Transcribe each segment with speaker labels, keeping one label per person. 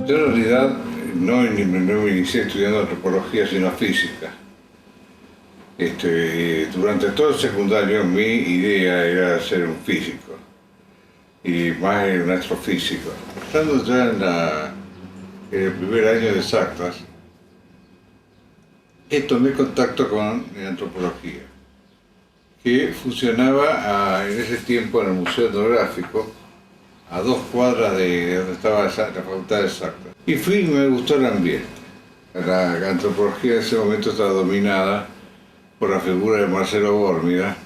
Speaker 1: Yo en realidad no me inicié estudiando antropología, sino física. Durante todo el secundario mi idea era ser un físico, y más un astrofísico. Estando ya en el primer año de exactas, tomé contacto con la antropología, que funcionaba en ese tiempo en el Museo Etnográfico, a 2 cuadras de donde estaba la Facultad de Exactas. Y fui y me gustó el ambiente. La antropología en ese momento estaba dominada por la figura de Marcelo Bórmida,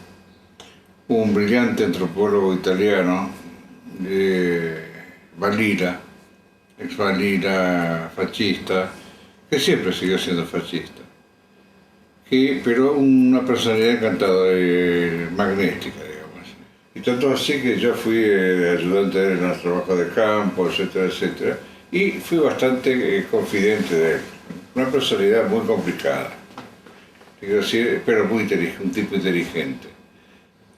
Speaker 1: un brillante antropólogo italiano, Valira, ex Valira fascista, que siempre siguió siendo fascista, pero una personalidad encantadora, magnética, digamos. Y tanto así que yo fui ayudante en los trabajos de campo, etcétera, etcétera, y fui bastante confidente de él. Una personalidad muy complicada, quiero decir, pero muy inteligente, un tipo inteligente.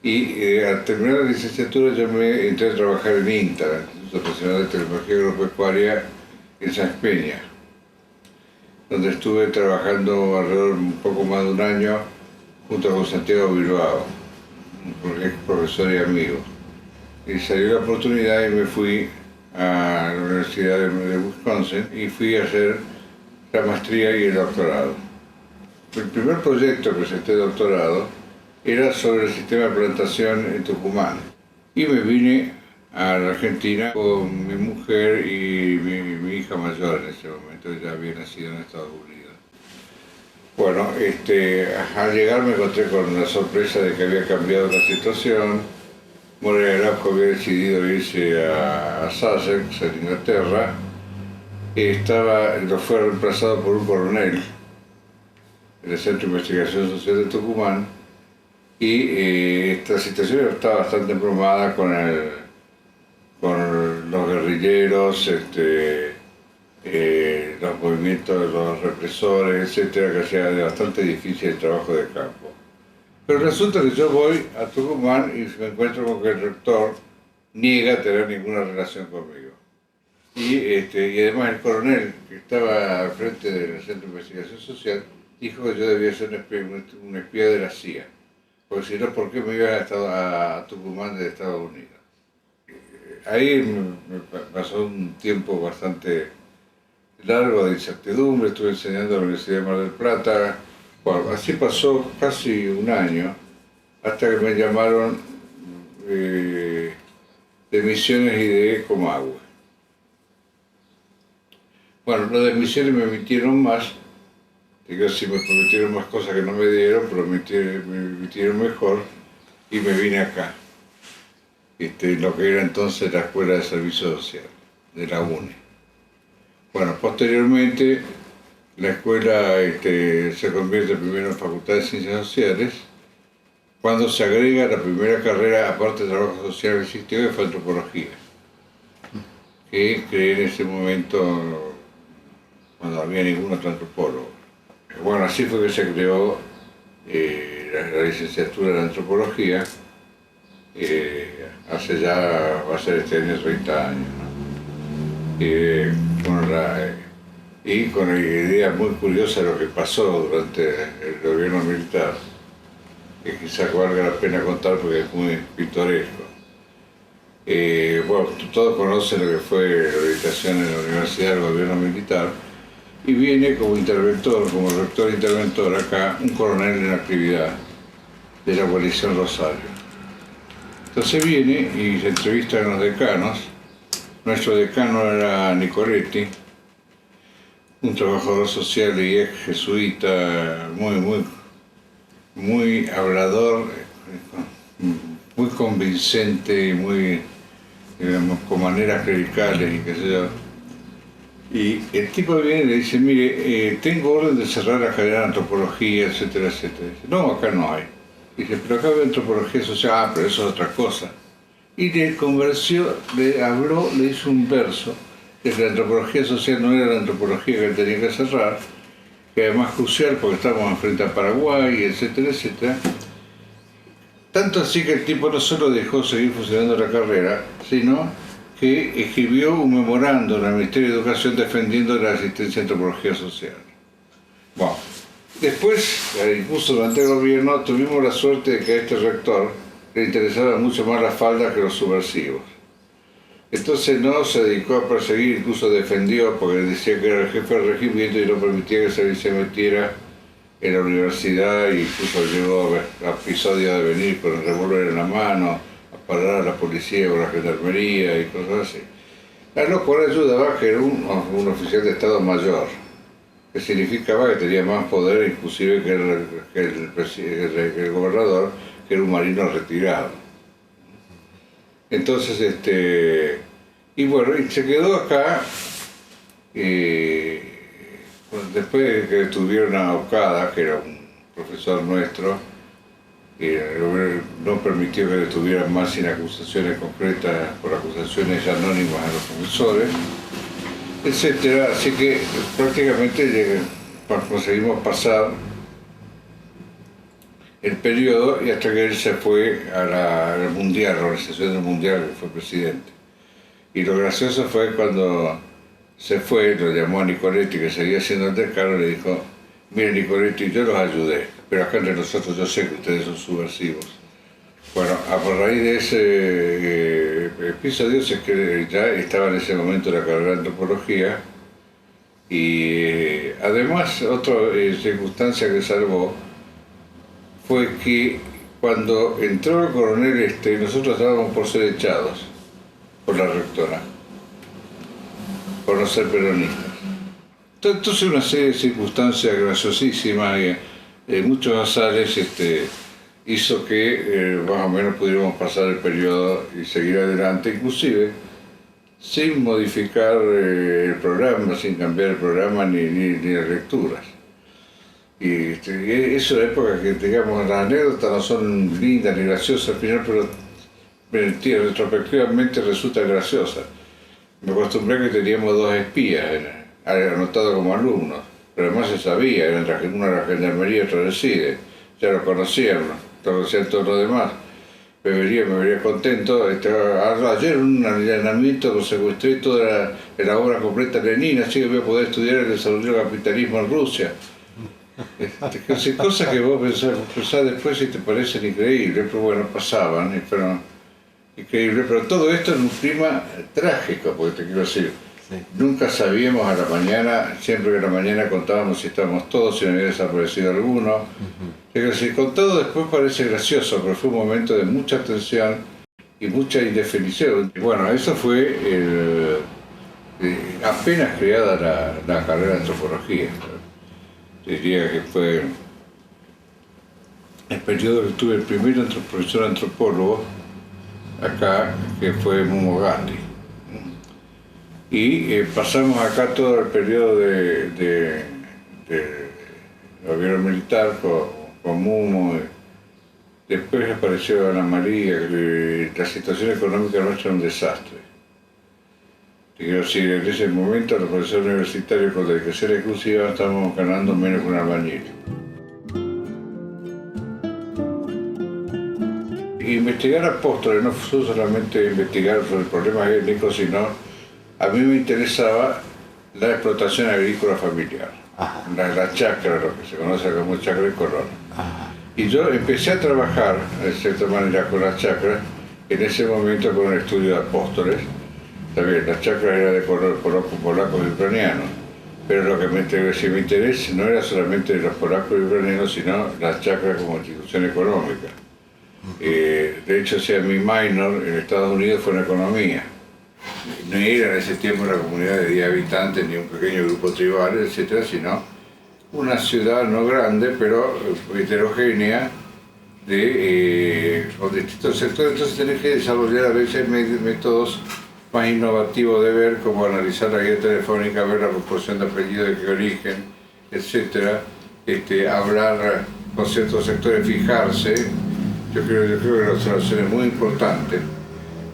Speaker 1: Y al terminar la licenciatura yo me entré a trabajar en INTA, el Instituto Nacional de Tecnología Agropecuaria, en Sáenz Peña, donde estuve trabajando alrededor de un poco más de un año junto con Santiago Bilbao, un ex profesor y amigo. Y salió la oportunidad y me fui a la Universidad de Wisconsin y fui a hacer la maestría y el doctorado. El primer proyecto que presenté de doctorado era sobre el sistema de plantación en Tucumán. Y me vine a la Argentina con mi mujer y mi hija mayor en ese momento, ya había nacido en Estados Unidos. Bueno, al llegar me encontré con la sorpresa de que había cambiado la situación. Moreira Araujo había decidido irse a Sussex, en Inglaterra. Lo fue reemplazado por un coronel en el Centro de Investigación Social de Tucumán, y esta situación estaba bastante embromada con los guerrilleros, los movimientos de los represores, etcétera, que hacía bastante difícil el trabajo de campo. Pero resulta que yo voy a Tucumán y me encuentro con que el rector niega tener ninguna relación conmigo. Y además el coronel que estaba al frente del Centro de Investigación Social dijo que yo debía ser un espía de la CIA, porque si no, ¿por qué me iba a Tucumán de Estados Unidos? Ahí me pasó un tiempo bastante largo de incertidumbre. Estuve enseñando en la Universidad de Mar del Plata. Bueno, así pasó casi un año, hasta que me llamaron de Misiones y de Comahue. Bueno, los de Misiones me emitieron más, digo, si me prometieron más cosas que no me dieron, pero me emitieron mejor, y me vine acá, lo que era entonces la Escuela de Servicio Social, de la UNE. Bueno, posteriormente la escuela se convierte primero en Facultad de Ciencias Sociales, cuando se agrega la primera carrera, aparte de trabajo social, que existió, que fue antropología, que creé en ese momento cuando no había ningún otro antropólogo. Bueno, así fue que se creó la licenciatura en antropología, hace ya, va a ser este año 30 años, ¿no? Y con la idea muy curiosa de lo que pasó durante el gobierno militar, que quizás valga la pena contar porque es muy pintoresco. Bueno, todos conocen lo que fue la orientación en la universidad del gobierno militar, y viene como interventor, como rector interventor acá, un coronel en actividad de la coalición Rosario. Entonces viene y se entrevista con los decanos. Nuestro decano era Nicoletti, un trabajador social y ex jesuita, muy hablador, muy convincente y muy, digamos, con maneras clericales y qué sé yo. Y el tipo viene y le dice, mire, tengo orden de cerrar la carrera de antropología, etcétera, etcétera. Dice, no, acá no hay. Dice, pero acá hay antropología social, pero eso es otra cosa. Y le convenció, le hizo un verso de que la antropología social no era la antropología que él tenía que cerrar, que además es crucial porque estamos enfrente a Paraguay, etcétera, etcétera. Tanto así que el tipo no solo dejó seguir funcionando la carrera, sino que escribió un memorando en el Ministerio de Educación defendiendo la asistencia a antropología social. Bueno, después, incluso durante el gobierno, tuvimos la suerte de que a este rector le interesaba mucho más la falda que los subversivos. Entonces no se dedicó a perseguir, incluso defendió, porque decía que era el jefe del regimiento y no permitía que se metiera en la universidad, e incluso llegó a episodios de venir con el revólver en la mano, a parar a la policía o la gendarmería y cosas así. A lo cual ayudaba que era un oficial de Estado mayor, que significaba que tenía más poder inclusive que el gobernador, que era un marino retirado. Entonces, y bueno, y se quedó acá, después de que tuvieron a Ocada, que era un profesor nuestro, no permitió que detuvieran más sin acusaciones concretas, por acusaciones anónimas a los profesores, etc. Así que prácticamente conseguimos pasar el periodo y hasta que él se fue a la Mundial, la Organización del Mundial, que fue presidente. Y lo gracioso fue cuando se fue, lo llamó a Nicoletti, que seguía siendo el decano, le dijo: mire Nicoletti, yo los ayudé, pero acá entre nosotros yo sé que ustedes son subversivos. Bueno, a raíz de ese episodio es que ya estaba en ese momento la carrera de antropología y además otra circunstancia que salvó fue que cuando entró el coronel nosotros estábamos por ser echados por la rectora, por no ser peronistas. Entonces una serie de circunstancias graciosísimas y muchos azares hizo que más o menos pudiéramos pasar el periodo y seguir adelante, inclusive sin modificar el programa, sin cambiar el programa ni las lecturas. Y eso es época que, digamos, las anécdotas no son lindas ni graciosas al final, pero retrospectivamente resulta graciosa. Me acostumbré que teníamos 2 espías anotados como alumnos, pero además se sabía, uno era la gendarmería y otro del CIDE, ya lo conocían todos los demás. Me vería contento. Ayer en un allanamiento secuestré toda la obra completa de Lenin, así que voy a poder estudiar el desarrollo del capitalismo en Rusia. Cosas que vos pensás después y te parecen increíbles, pero bueno, pasaban y fueron increíbles. Pero todo esto en un clima trágico, porque te quiero decir, sí. Nunca sabíamos a la mañana, siempre que a la mañana contábamos si estábamos todos, si no había desaparecido alguno. Quiero decir, con todo después parece gracioso, pero fue un momento de mucha tensión y mucha indefinición. Y bueno, eso fue apenas creada la carrera de antropología. Diría que fue el periodo que tuve el primer profesor antropólogo acá, que fue Mumo Gandhi. Y pasamos acá todo el periodo de gobierno militar con Mumo. Después apareció Ana María, la situación económica nuestra era un desastre. Quiero decir, en ese momento los profesores universitarios con dedicación exclusiva estábamos ganando menos que un albañil. Investigar apóstoles no fue solamente investigar sobre el problema étnico, sino a mí me interesaba la explotación agrícola familiar, la chacra, lo que se conoce como chacra y color. Y yo empecé a trabajar, de cierta manera, con las chacras, en ese momento con un estudio de apóstoles. También, la chacra era de polacos y ucranianos, pero lo que mi interés no era solamente los polacos y ucranianos, sino la chacra como institución económica. De hecho, mi minor en Estados Unidos fue en economía. No era en ese tiempo una comunidad de 10 habitantes ni un pequeño grupo tribal, etcétera, sino una ciudad no grande, pero heterogénea, con distintos sectores. Entonces tenés que desarrollar a veces métodos más innovativo de ver, como analizar la guía telefónica, ver la proporción de apellido, de qué origen, etc. Hablar con ciertos sectores, fijarse. Yo creo que la observación es muy importante,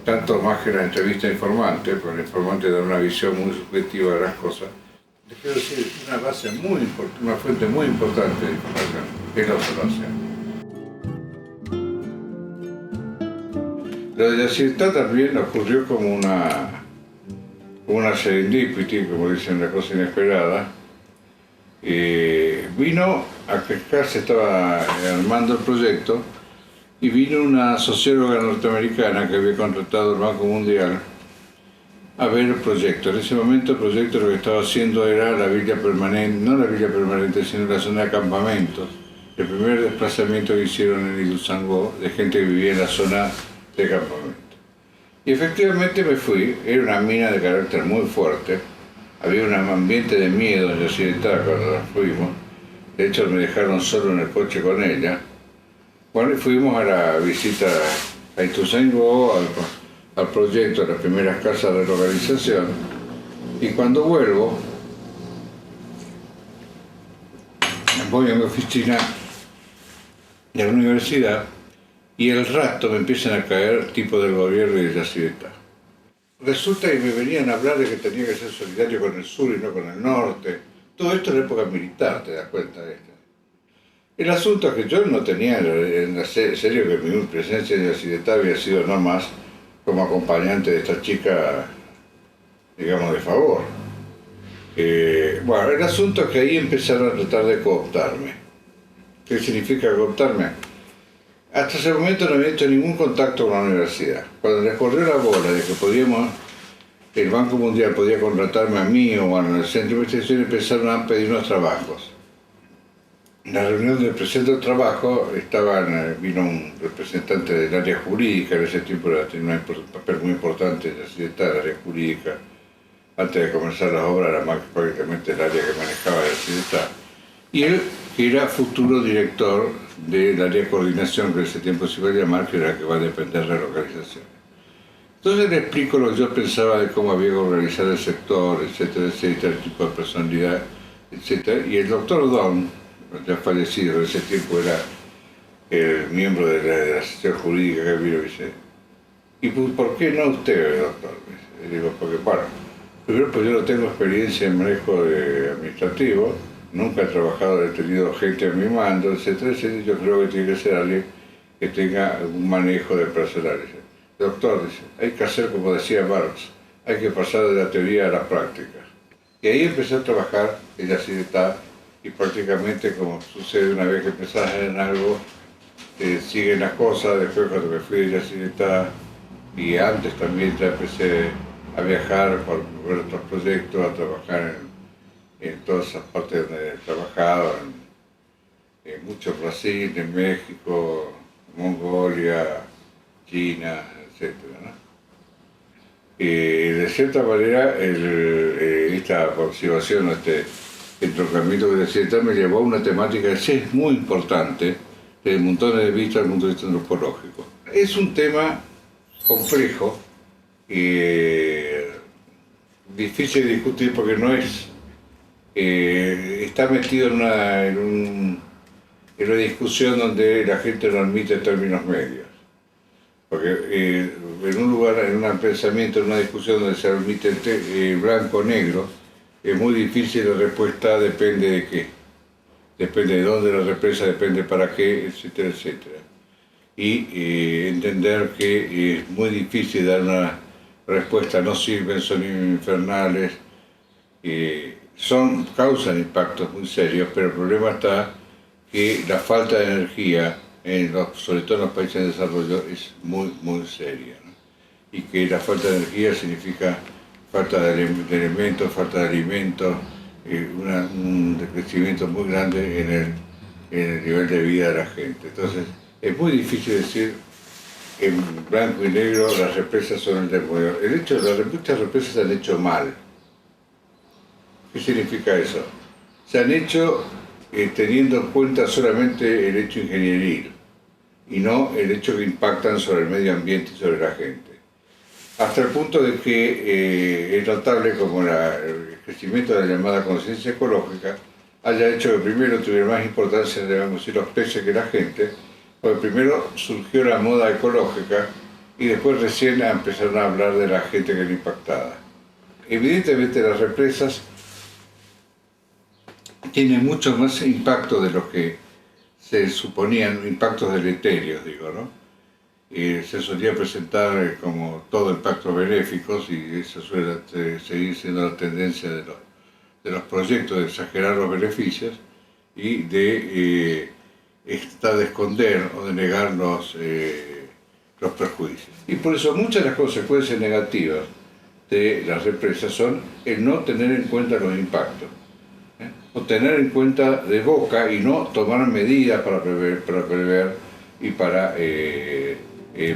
Speaker 1: tanto más que la entrevista informante, porque el informante da una visión muy subjetiva de las cosas. Les quiero decir, una base muy importante, una fuente muy importante de información es la observación. Lo de Yacyretá también ocurrió como una serendipity, como dicen, la cosa inesperada. Vino a que acá se estaba armando el proyecto y vino una socióloga norteamericana que había contratado el Banco Mundial a ver el proyecto. En ese momento el proyecto lo que estaba haciendo era la villa permanente, no la villa permanente, sino la zona de acampamentos. El primer desplazamiento que hicieron en Ituzaingó de gente que vivía en la zona de acampamento. Y efectivamente me fui, era una mina de carácter muy fuerte, había un ambiente de miedo en Yacyretá cuando nos fuimos, de hecho me dejaron solo en el coche con ella. Bueno, y fuimos a la visita a Ituzaingó, al proyecto, a las primeras casas de localización, y cuando vuelvo, voy a mi oficina de la universidad y el rato me empiezan a caer tipos del gobierno y de Yacyretá. Resulta que me venían a hablar de que tenía que ser solidario con el sur y no con el norte. Todo esto en la época militar, ¿te das cuenta de esto? El asunto es que yo no tenía en serio que mi presencia en Yacyretá había sido no más como acompañante de esta chica, digamos, de favor. Bueno, el asunto es que ahí empezaron a tratar de cooptarme. ¿Qué significa cooptarme? Hasta ese momento no había hecho ningún contacto con la universidad. Cuando les corrió la bola de que el Banco Mundial podía contratarme a mí o al centro de investigación, empezaron a pedir unos trabajos. En la reunión del presidente del trabajo vino un representante del área jurídica, en ese tiempo tenía un papel muy importante en Yacyretá, el área jurídica. Antes de comenzar las obras era más prácticamente el área que manejaba Yacyretá. Y él, que era futuro director del área de coordinación, que en ese tiempo se iba a llamar, que era la que va a depender de la localización. Entonces le explico lo que yo pensaba de cómo había que organizar el sector, etcétera, etcétera, el tipo de personalidad, etcétera. Y el doctor Don, ya fallecido en ese tiempo, era el miembro de la asociación jurídica que vino y dice, ¿y por qué no usted, doctor? Y digo, porque, bueno, primero pues yo no tengo experiencia en manejo administrativo, nunca he trabajado, he tenido gente a mi mando, etcétera, etcétera. Yo creo que tiene que ser alguien que tenga un manejo de personal. Doctor, dice, hay que hacer como decía Marx, hay que pasar de la teoría a la práctica. Y ahí empecé a trabajar en Yacyretá y prácticamente, como sucede una vez que empezás en algo, siguen las cosas. Después cuando me fui de Yacyretá y antes también ya empecé a viajar por ver otros proyectos, a trabajar en todas esas partes donde he trabajado, en mucho Brasil, en México, Mongolia, China, etc., ¿no? De cierta manera, esta aproximación, este entroncamiento que Yacyretá me llevó a una temática que sí es muy importante desde montones de vistas, desde el punto de vista antropológico. Es un tema complejo y difícil de discutir porque no es... está metido en una discusión donde la gente no admite términos medios. Porque en un lugar, en un pensamiento, en una discusión donde se admite blanco o negro, es muy difícil la respuesta, depende de qué. Depende de dónde la represa, depende para qué, etcétera, etcétera. Y entender que es muy difícil dar una respuesta, no sirven, son infernales, causan impactos muy serios, pero el problema está que la falta de energía, sobre todo en los países en desarrollo, es muy, muy seria, ¿no? Y que la falta de energía significa falta de elementos, falta de alimentos, un decrecimiento muy grande en el nivel de vida de la gente. Entonces, es muy difícil decir en blanco y negro las represas son el demonio. Muchas represas se han hecho mal. ¿Qué significa eso? Se han hecho teniendo en cuenta solamente el hecho ingenieril y no el hecho que impactan sobre el medio ambiente y sobre la gente. Hasta el punto de que es notable como el crecimiento de la llamada conciencia ecológica haya hecho que primero tuviera más importancia, debemos decir, los peces que la gente, porque primero surgió la moda ecológica y después recién empezaron a hablar de la gente que era impactada. Evidentemente las represas tienen mucho más impacto de lo que se suponían, impactos deleterios, digo, ¿no? se solía presentar como todo en pactos benéficos y eso suele seguir siendo la tendencia de los proyectos, de exagerar los beneficios y de esconder o de negar los perjuicios. Y por eso muchas de las consecuencias negativas de las represas son el no tener en cuenta los impactos, o tener en cuenta de boca y no tomar medidas para prever y para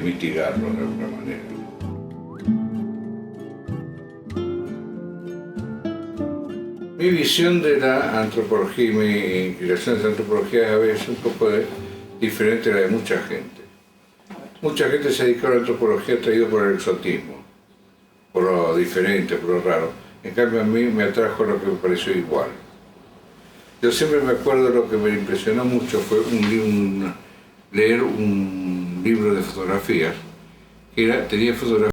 Speaker 1: mitigarlo de alguna manera. Mi visión de la antropología y mi inclinación de la antropología es a veces un poco diferente a la de mucha gente. Mucha gente se dedica a la antropología atraído por el exotismo, por lo diferente, por lo raro. En cambio a mí me atrajo lo que me pareció igual. Yo siempre me acuerdo, lo que me impresionó mucho fue leer un libro de fotografías, que tenía fotografías